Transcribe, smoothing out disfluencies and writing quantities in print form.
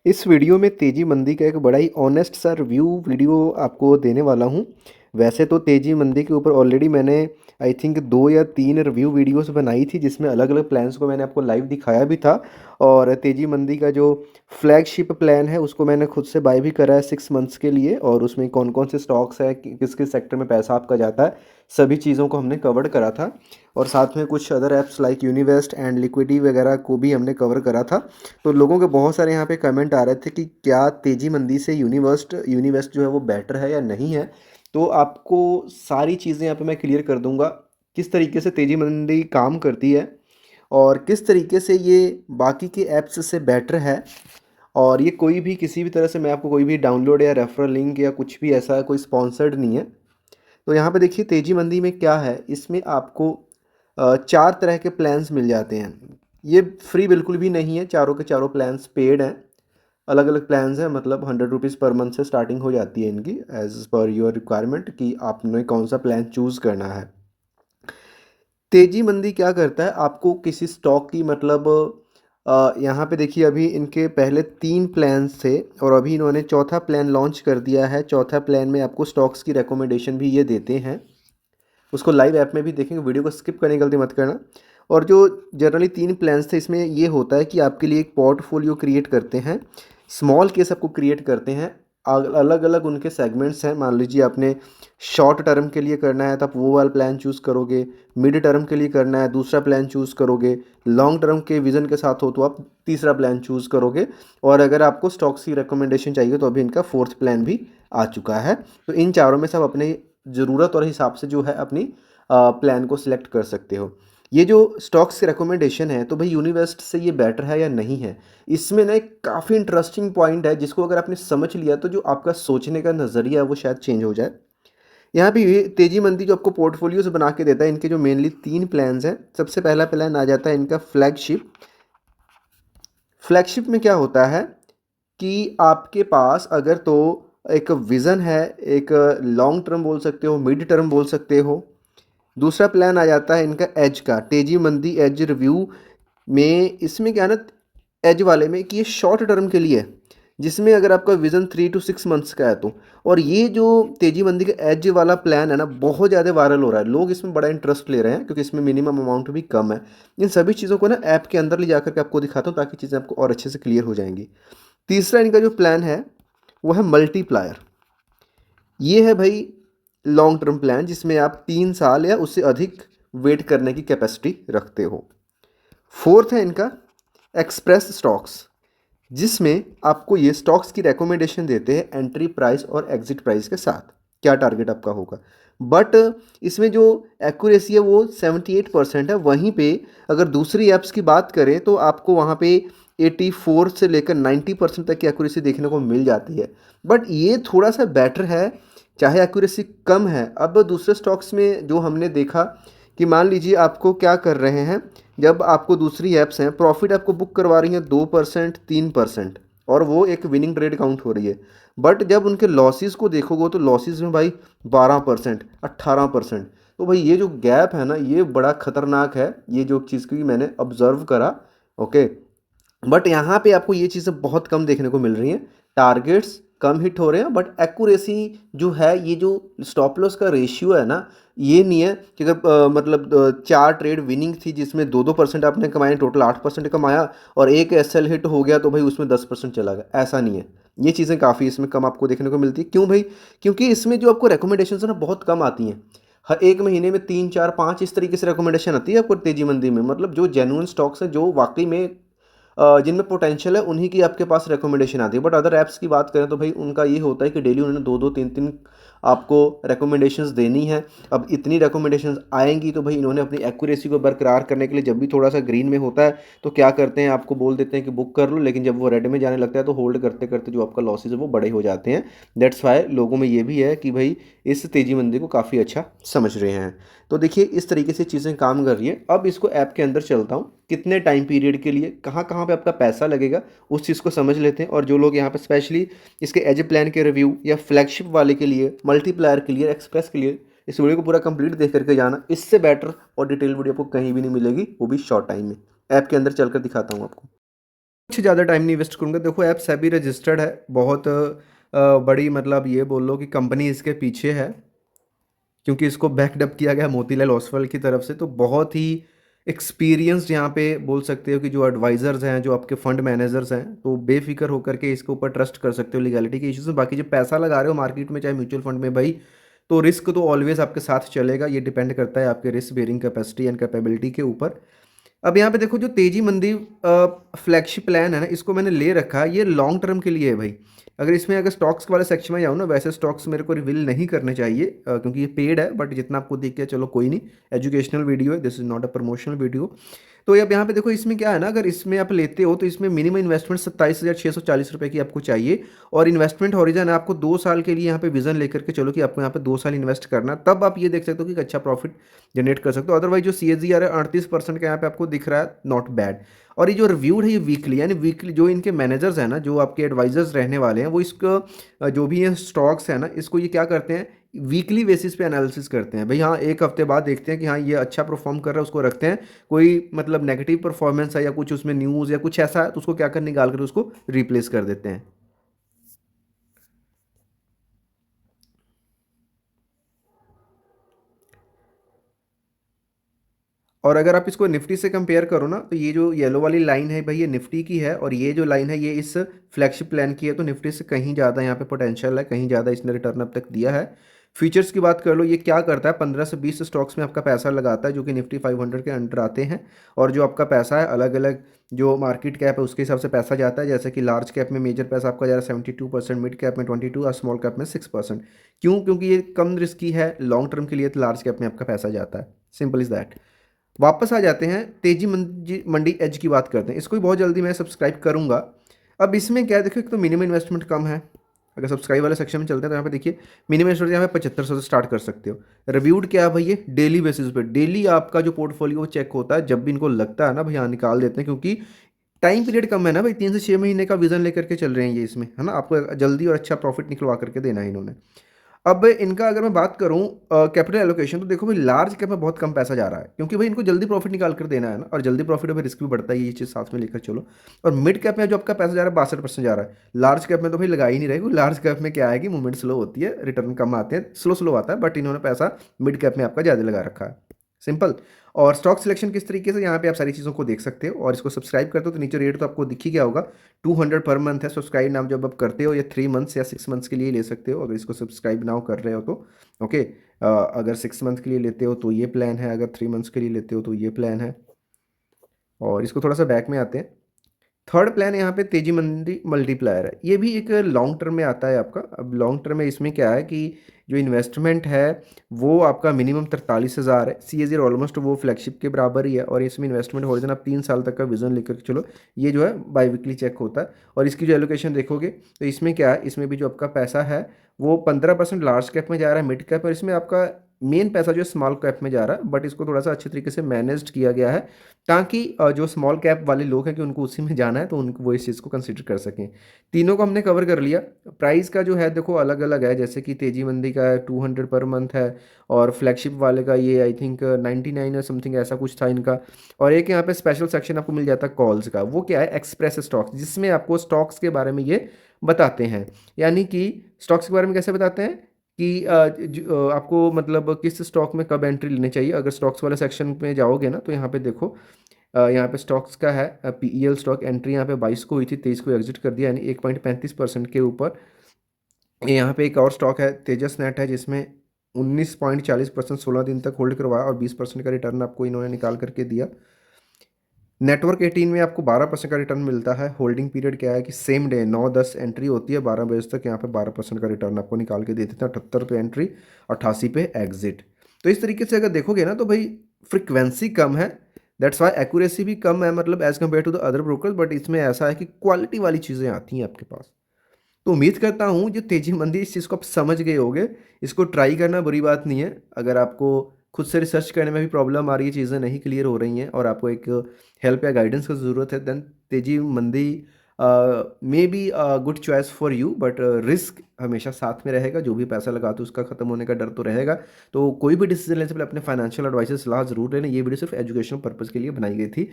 इस वीडियो में तेजी मंदी का एक बड़ा ही ऑनेस्ट सा रिव्यू वीडियो आपको देने वाला हूँ। वैसे तो तेजी मंदी के ऊपर ऑलरेडी मैंने आई थिंक 2 या 3 रिव्यू वीडियोस बनाई थी, जिसमें अलग-अलग प्लान्स को मैंने आपको लाइव दिखाया भी था। और तेजी मंदी का जो फ्लैगशिप प्लान है उसको मैंने खुद से बाय भी करा है 6 मंथ्स के लिए, और उसमें कौन-कौन से स्टॉक्स है, किस-किस सेक्टर में पैसा आपका जाता है, सभी चीज़ों को हमने कवर्ड करा था। और साथ में कुछ other apps like Univest and Liquide वगैरह को भी हमने कवर करा था। तो लोगों के बहुत सारे यहाँ पे कमेंट आ रहे थे कि क्या तेजी मंदी से यूनिवेस्ट यूनिवेस्ट जो है वो बेटर है या नहीं है। तो आपको सारी चीज़ें यहाँ पे मैं क्लियर कर दूंगा, किस तरीके से तेजी मंदी काम करती है और किस तरीके से ये बाकी के ऐप्स से बेटर है। और ये कोई भी किसी भी तरह से मैं आपको कोई भी डाउनलोड या रेफरल लिंक या कुछ भी ऐसा कोई स्पॉन्सर्ड नहीं है। तो यहाँ पे देखिए तेजी मंदी में क्या है, इसमें आपको 4 तरह के प्लान्स मिल जाते हैं। ये फ्री बिल्कुल भी नहीं है, चारों के चारों प्लान्स पेड हैं। अलग अलग प्लान्स हैं, मतलब 100 रुपीज़ पर मंथ से स्टार्टिंग हो जाती है इनकी, एज पर योर रिक्वायरमेंट कि आपने कौन सा प्लान चूज़ करना है। तेजी मंदी क्या करता है, आपको किसी स्टॉक की मतलब यहाँ पे देखिए अभी इनके पहले 3 प्लान्स थे और अभी इन्होंने चौथा प्लान लॉन्च कर दिया है। चौथा प्लान में आपको स्टॉक्स की रिकमेंडेशन भी ये देते हैं। उसको लाइव ऐप में भी देखेंगे, वीडियो को स्किप करने की गलती मत करना। और जो जनरली 3 प्लान्स थे, इसमें ये होता है कि आपके लिए एक पोर्टफोलियो क्रिएट करते हैं, स्मॉल केस आपको क्रिएट करते हैं। अलग अलग उनके सेगमेंट्स हैं। मान लीजिए आपने शॉर्ट टर्म के लिए करना है तो आप वो वाला प्लान चूज़ करोगे, मिड टर्म के लिए करना है दूसरा प्लान चूज़ करोगे, लॉन्ग टर्म के विज़न के साथ हो तो आप तीसरा प्लान चूज़ करोगे। और अगर आपको स्टॉक्स की रिकमेंडेशन चाहिए तो अभी इनका 4th प्लान भी आ चुका है। तो इन चारों में से आप अपने ज़रूरत और हिसाब से जो है अपनी प्लान को सिलेक्ट कर सकते हो। ये जो स्टॉक्स की रिकमेंडेशन है तो भाई यूनिवेस्ट से ये बेटर है या नहीं है, इसमें ना एक काफ़ी इंटरेस्टिंग पॉइंट है जिसको अगर आपने समझ लिया तो जो आपका सोचने का नज़रिया है वो शायद चेंज हो जाए। यहाँ पे ये तेजी मंदी जो आपको पोर्टफोलियोज बना के देता है, इनके जो मेनली 3 प्लान्स हैं। सबसे पहला प्लान आ जाता है इनका फ्लैगशिप। फ्लैगशिप में क्या होता है कि आपके पास अगर तो एक विज़न है, एक लॉन्ग टर्म बोल सकते हो, मिड टर्म बोल सकते हो। दूसरा प्लान आ जाता है इनका एज का, तेजी मंदी एज रिव्यू में। इसमें क्या है ना, एज वाले में कि ये शॉर्ट टर्म के लिए है, जिसमें अगर आपका विज़न 3 to 6 मंथ्स का है तो। और ये जो तेजी मंदी का एज वाला प्लान है ना, बहुत ज़्यादा वायरल हो रहा है, लोग इसमें बड़ा इंटरेस्ट ले रहे हैं क्योंकि इसमें मिनिमम अमाउंट भी कम है। इन सभी चीज़ों को ना ऐप के अंदर ले जाकर के आपको दिखाता हूँ ताकि चीज़ें आपको और अच्छे से क्लियर हो जाएंगी। तीसरा इनका जो प्लान है वो है मल्टीप्लायर। ये है भाई लॉन्ग टर्म प्लान, जिसमें आप 3 साल या उससे अधिक वेट करने की कैपेसिटी रखते हो। फोर्थ है इनका एक्सप्रेस स्टॉक्स, जिसमें आपको ये स्टॉक्स की रिकमेंडेशन देते हैं एंट्री प्राइस और एग्जिट प्राइस के साथ, क्या टारगेट आपका होगा। बट इसमें जो एक्यूरेसी है वो 78% है। वहीं पे अगर दूसरी ऐप्स की बात करें तो आपको वहाँ पे 84 से लेकर 90% तक की एक्यूरेसी देखने को मिल जाती है। बट ये थोड़ा सा बेटर है, चाहे एक्यूरेसी कम है। अब दूसरे स्टॉक्स में जो हमने देखा कि मान लीजिए आपको क्या कर रहे हैं, जब आपको दूसरी ऐप्स हैं प्रॉफिट आपको बुक करवा रही हैं 2% 3%, और वो एक विनिंग ट्रेड काउंट हो रही है। बट जब उनके लॉसेस को देखोगे तो लॉसेस में भाई 12% 18%। तो भाई ये जो गैप है ना, ये बड़ा खतरनाक है, ये जो चीज़ की मैंने ऑब्जर्व करा। ओके, बट यहाँ पे आपको ये चीज़ें बहुत कम देखने को मिल रही हैं। टारगेट्स कम हिट हो रहे हैं बट एक्यूरेसी जो है, ये जो स्टॉप लॉस का रेशियो है ना, ये नहीं है कि अगर मतलब 4 ट्रेड विनिंग थी जिसमें 2-2% आपने कमाए, टोटल 8% कमाया, और एक एसएल हिट हो गया तो भाई उसमें 10% चला गया, ऐसा नहीं है। ये चीज़ें काफ़ी इसमें कम आपको देखने को मिलती है। क्यों भाई? क्योंकि इसमें जो आपको रिकमेंडेशन है ना बहुत कम आती हैं। हर एक महीने में 3 4 5 इस तरीके से रिकमेंडेशन आती है आपको तेजी मंदी में। मतलब जो जेन्युइन स्टॉक्स हैं, जो वाकई में जिनमें पोटेंशियल है, उन्हीं की आपके पास रिकमेंडेशन आती है। बट अदर ऐप्स की बात करें तो भाई उनका ये होता है कि डेली उन्होंने 2-2 3-3 आपको रिकमेंडेशंस देनी है। अब इतनी रिकमेंडेशंस आएंगी तो भाई इन्होंने अपनी एक्यूरेसी को बरकरार करने के लिए जब भी थोड़ा सा ग्रीन में होता है तो क्या करते हैं, आपको बोल देते हैं कि बुक कर लो, लेकिन जब वो रेड में जाने लगता है तो होल्ड करते करते जो आपका लॉसेज है वो बड़े हो जाते हैं। दैट्स वाई लोगों में ये भी है कि भाई इस तेजी मंदी को काफ़ी अच्छा समझ रहे हैं। तो देखिए इस तरीके से चीज़ें काम कर रही हैं। अब इसको ऐप के अंदर चलता हूँ, कितने टाइम पीरियड के लिए कहाँ कहाँ पे आपका पैसा लगेगा उस चीज़ को समझ लेते हैं। और जो लोग यहाँ पे स्पेशली इसके एज प्लान के रिव्यू या फ्लैगशिप वाले के लिए, मल्टीप्लायर के लिए, एक्सप्रेस के लिए, इस वीडियो को पूरा कंप्लीट देख करके जाना। इससे बेटर और डिटेल वीडियो आपको कहीं भी नहीं मिलेगी, वो भी शॉर्ट टाइम में। ऐप के अंदर चलकर दिखाता हूँ आपको। कुछ ज़्यादा टाइम नहीं वेस्ट करूँगा। देखो ऐप सेबी रजिस्टर्ड है, बहुत बड़ी मतलब ये बोल लो कि कंपनी इसके पीछे है, क्योंकि इसको बैकडअप किया गया मोतीलाल ओसवाल की तरफ से। तो बहुत ही एक्सपीरियंस्ड यहाँ पे बोल सकते हो कि जो एडवाइजर्स हैं, जो आपके फंड मैनेजर्स हैं, तो बेफिक्र होकर के इसके ऊपर ट्रस्ट कर सकते हो लीगैलिटी के इश्यूज में। बाकी जब पैसा लगा रहे हो मार्केट में, चाहे म्यूचुअल फंड में भाई, तो रिस्क तो ऑलवेज आपके साथ चलेगा। ये डिपेंड करता है आपके risk bearing capacity and capability के ऊपर। अब यहाँ पे देखो जो तेजी मंदी फ्लैगशिप प्लान है ना, इसको मैंने ले रखा है, ये लॉन्ग टर्म के लिए है भाई। अगर इसमें अगर स्टॉक्स वाले सेक्शन में जाऊँ ना, वैसे स्टॉक्स मेरे को रिवील नहीं करने चाहिए क्योंकि ये पेड है, बट जितना आपको दिख गया चलो कोई नहीं, एजुकेशनल वीडियो है, this is not a promotional video. तो अब यहाँ पे देखो इसमें क्या है ना, अगर इसमें आप लेते हो तो इसमें मिनिमम इन्वेस्टमेंट 27,640 रुपये की आपको चाहिए। और इन्वेस्टमेंट हॉरिजन है आपको 2 साल के लिए, यहाँ पे विजन लेकर के चलो कि आपको यहाँ पे 2 साल इन्वेस्ट करना, तब आप ये देख सकते हो कि एक अच्छा प्रॉफिट जनरेट कर सकते हो। अदरवाइज जो CAGR है 38% का यहाँ पे आपको दिख रहा है, नॉट बैड। और ये जो रिव्यूड है ये वीकली, यानी वीकली जो इनके मैनेजर्स हैं ना, जो आपके एडवाइजर्स रहने वाले हैं, वो इसको जो भी ये स्टॉक्स है ना, इसको ये क्या करते हैं, वीकली बेसिस पे एनालिसिस करते हैं भाई। हाँ, एक हफ्ते बाद देखते हैं कि हाँ ये अच्छा परफॉर्म कर रहा है, उसको रखते हैं। कोई मतलब नेगेटिव परफॉर्मेंस है या कुछ उसमें न्यूज़ या कुछ ऐसा है, तो उसको क्या कर निकाल कर उसको रिप्लेस कर देते हैं। और अगर आप इसको निफ्टी से कंपेयर करो ना, तो ये जो येलो वाली लाइन है भाई, ये निफ्टी की है, और ये जो लाइन है ये इस फ्लैगशिप प्लान की है। तो निफ्टी से कहीं ज़्यादा यहाँ पे पोटेंशियल है, कहीं ज़्यादा इसने रिटर्न अब तक दिया है। फीचर्स की बात कर लो, ये क्या करता है, 15 से 20 स्टॉक्स में आपका पैसा लगाता है जो कि निफ्टी 500 के अंडर आते हैं। और जो आपका पैसा है, अलग अलग जो मार्केट कैप है उसके हिसाब से पैसा जाता है। जैसे कि लार्ज कैप में मेजर पैसा आपका जा रहा है 72%, मिड कैप में 22 और स्मॉल कैप में 6%। क्यों? क्योंकि ये कम रिस्की है, लॉन्ग टर्म के लिए तो लार्ज कैप में आपका पैसा जाता है। Simple is that. वापस आ जाते हैं, तेजी मंदी मंडी एज की बात करते हैं। इसको भी बहुत जल्दी मैं सब्सक्राइब करूंगा। अब इसमें क्या है, देखो एक तो मिनिमम इन्वेस्टमेंट कम है। अगर सब्सक्राइब वाले सेक्शन में चलते हैं तो यहाँ पे देखिए मिनिमम इन्वेस्टमेंट यहाँ पे 7500 से स्टार्ट कर सकते हो। रिव्यूड क्या है भाई, ये डेली बेसिस पे, डेली आपका जो पोर्टफोलियो वो चेक होता है। जब भी इनको लगता है ना भाई हाँ निकाल देते हैं, क्योंकि टाइम पीरियड कम है ना भाई, 3 से 6 महीने का विजन लेकर के चल रहे हैं ये इसमें, है ना। आपको जल्दी और अच्छा प्रॉफिट निकलवा करके देना है इन्होंने। अब इनका अगर मैं बात करूं कैपिटल एलोकेशन, तो देखो भाई लार्ज कैप में बहुत कम पैसा जा रहा है, क्योंकि भाई इनको जल्दी प्रॉफिट निकाल कर देना है ना, और जल्दी प्रॉफिट में रिस्क भी बढ़ता है, ये चीज़ साथ में लेकर चलो। और मिड कैप में जो आपका पैसा जा रहा है 62% जा रहा है। लार्ज कैप में तो भाई लगा ही नहीं रहेगा। लार्ज कैप में क्या है कि मूवमेंट स्लो होती है, रिटर्न कम आते हैं, स्लो स्लो आता है, बट इन्होंने पैसा मिड कैप में आपका ज़्यादा लगा रखा है। सिंपल। और स्टॉक सिलेक्शन किस तरीके से, यहाँ पे आप सारी चीज़ों को देख सकते हो। और इसको सब्सक्राइब करते हो तो नीचे रेट तो आपको दिख ही गया होगा, 200 पर मंथ है सब्सक्राइब नाम। जब आप करते हो, ये 3 मंथ्स या 6 मंथ्स के लिए ले सकते हो, अगर इसको सब्सक्राइब नाउ कर रहे हो तो। ओके। अगर 6 मंथ के लिए लेते हो तो ये प्लान है, अगर 3 मंथ्स के लिए लेते हो तो ये प्लान है। और इसको थोड़ा सा बैक में आते हैं। थर्ड प्लान यहाँ पे तेजी मंदी मल्टीप्लायर है, ये भी एक लॉन्ग टर्म में आता है आपका। अब लॉन्ग टर्म में इसमें क्या है कि जो इन्वेस्टमेंट है वो आपका मिनिमम 43,000 है। CAGR ऑलमोस्ट वो फ्लैगशिप के बराबर ही है। और इसमें इन्वेस्टमेंट होरिजन आप 3 साल तक का विजन लेकर के चलो, ये जो है बाई वीकली चेक होता है। और इसकी जो एलोकेशन देखोगे तो इसमें क्या है, इसमें भी जो आपका पैसा है वो 15% लार्ज कैप में जा रहा है, मिड कैप, और इसमें आपका मेन पैसा जो स्मॉल कैप में जा रहा है। बट इसको थोड़ा सा अच्छे तरीके से मैनेज्ड किया गया है, ताकि जो स्मॉल कैप वाले लोग हैं कि उनको उसी में जाना है, तो उनको वो इस चीज़ को कंसिडर कर सकें। तीनों को हमने कवर कर लिया। प्राइस का जो है देखो अलग अलग है, जैसे कि तेजी मंदी का है 200 पर मंथ है, और फ्लैगशिप वाले का ये आई थिंक 99 और समथिंग ऐसा कुछ था इनका। और एक यहाँ पे स्पेशल सेक्शन आपको मिल जाता है कॉल्स का, वो क्या है, एक्सप्रेस स्टॉक्स, जिसमें आपको स्टॉक्स के बारे में ये बताते हैं। यानी कि स्टॉक्स के बारे में कैसे बताते हैं कि आपको मतलब किस स्टॉक में कब एंट्री लेनी चाहिए। अगर स्टॉक्स वाले सेक्शन में जाओगे ना, तो यहाँ पे देखो यहाँ पे स्टॉक्स का है, PEL स्टॉक एंट्री यहाँ पे 22 को हुई थी, 23 को एग्जिट कर दिया, यानी 1.35% के ऊपर। यहाँ पे एक और स्टॉक है तेजस नेट है, जिसमें 19.40% 16 दिन तक होल्ड करवाया, और 20% का रिटर्न आपको इन्होंने निकाल करके दिया। नेटवर्क 18 में आपको 12% का रिटर्न मिलता है। होल्डिंग पीरियड क्या है कि सेम डे 9-10 एंट्री होती है, 12 बजे तक यहाँ पे 12% का रिटर्न आपको निकाल के दे देते हैं। 78 पे एंट्री, 88 पे एग्जिट। तो इस तरीके से अगर देखोगे ना, तो भाई फ्रिक्वेंसी कम है, दैट्स वाई एक्यूरेसी भी कम है, मतलब as compare to the other brokers. But इसमें ऐसा है कि क्वालिटी वाली चीज़ें आती हैं आपके पास। तो उम्मीद करता हूँ जो तेजी मंदी इस चीज़ को आप समझ गए होगे। इसको ट्राई करना बुरी बात नहीं है। अगर आपको खुद से रिसर्च करने में भी प्रॉब्लम आ रही है, चीज़ें नहीं क्लियर हो रही हैं, और आपको एक हेल्प या गाइडेंस की ज़रूरत है, देन तेजी मंदी may be good choice for you. But risk हमेशा साथ में रहेगा, जो भी पैसा लगाते हो उसका खत्म होने का डर तो रहेगा। तो कोई भी डिसीजन लेने से पहले अपने फाइनेंशियल एडवाइस से सलाह जरूर लेना। ये वीडियो सिर्फ एजुकेशनल पर्पज़ के लिए बनाई गई थी।